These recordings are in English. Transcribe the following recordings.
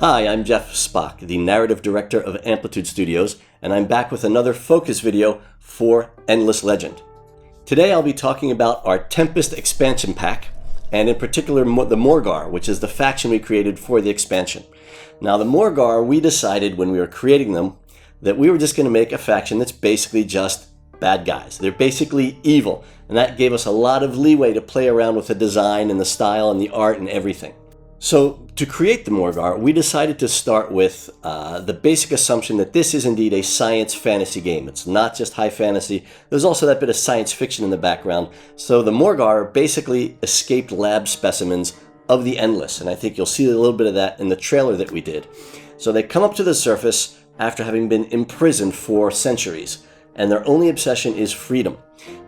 Hi, I'm Jeff Spock, the narrative director of Amplitude Studios, and I'm back with another focus video for Endless Legend. Today I'll be talking about our Tempest expansion pack, and in particular the Morgawr, which is the faction we created for the expansion. Now the Morgawr, we decided when we were creating them that we were just going to make a faction that's basically just bad guys. They're basically evil, and that gave us a lot of leeway to play around with the design and the style and the art and everything. So to create the Morgawr, we decided to start with the basic assumption that this is indeed a science fantasy game. It's not just high fantasy. There's also that bit of science fiction in the background. So the Morgawr basically escaped lab specimens of the Endless, and I think you'll see a little bit of that in the trailer that we did. So they come up to the surface after having been imprisoned for centuries, and their only obsession is freedom.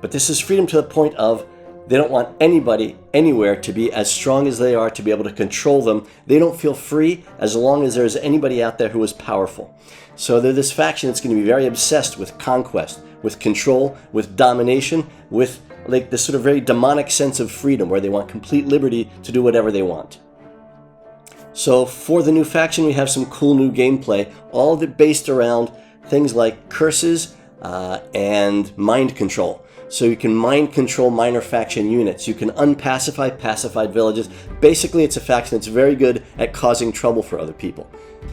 But this is freedom to the point of they don't want anybody, anywhere, to be as strong as they are, to be able to control them. They don't feel free as long as there's anybody out there who is powerful. So they're this faction that's going to be very obsessed with conquest, with control, with domination, with like this sort of very demonic sense of freedom where they want complete liberty to do whatever they want. So for the new faction, we have some cool new gameplay, all of it based around things like curses and mind control. So you can mind control minor faction units. You can unpacify pacified villages. Basically, it's a faction that's very good at causing trouble for other people.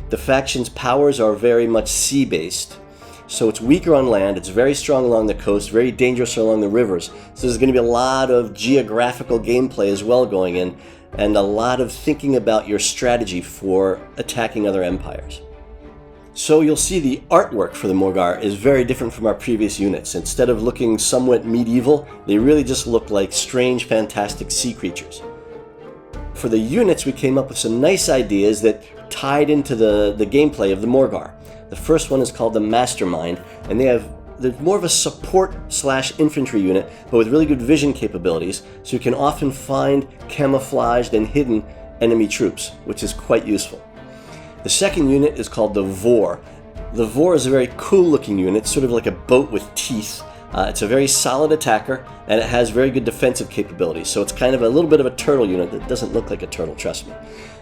The faction's powers are very much sea-based. So it's weaker on land, it's very strong along the coast, very dangerous along the rivers. So there's going to be a lot of geographical gameplay as well going in, and a lot of thinking about your strategy for attacking other empires. So you'll see the artwork for the Morgawr is very different from our previous units. Instead of looking somewhat medieval, they really just look like strange, fantastic sea creatures. For the units, we came up with some nice ideas that tied into the gameplay of the Morgawr. The first one is called the Mastermind, and they're more of a support/infantry unit, but with really good vision capabilities, so you can often find camouflaged and hidden enemy troops, which is quite useful. The second unit is called the Vor. The Vor is a very cool looking unit, sort of like a boat with teeth. It's a very solid attacker, and it has very good defensive capabilities. So it's kind of a little bit of a turtle unit that doesn't look like a turtle, trust me.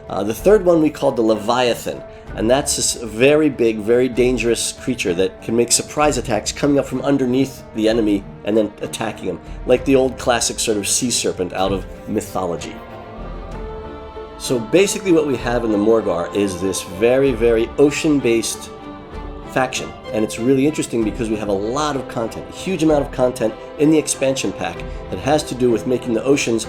The third one we called the Leviathan, and that's this very big, very dangerous creature that can make surprise attacks coming up from underneath the enemy and then attacking him, like the old classic sort of sea serpent out of mythology. So basically what we have in the Morgawr is this very, very ocean-based faction. And it's really interesting because we have a lot of content, a huge amount of content in the expansion pack that has to do with making the oceans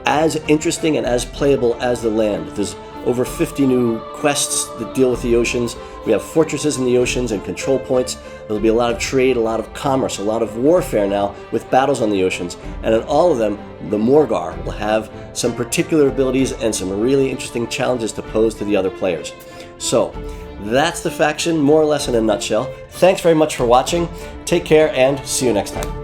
as interesting and as playable as the land. There's over 50 new quests that deal with the oceans. We have fortresses in the oceans and control points. There'll be a lot of trade, a lot of commerce, a lot of warfare now with battles on the oceans. And in all of them, the Morgawr will have some particular abilities and some really interesting challenges to pose to the other players. So that's the faction more or less in a nutshell. Thanks very much for watching. Take care and see you next time.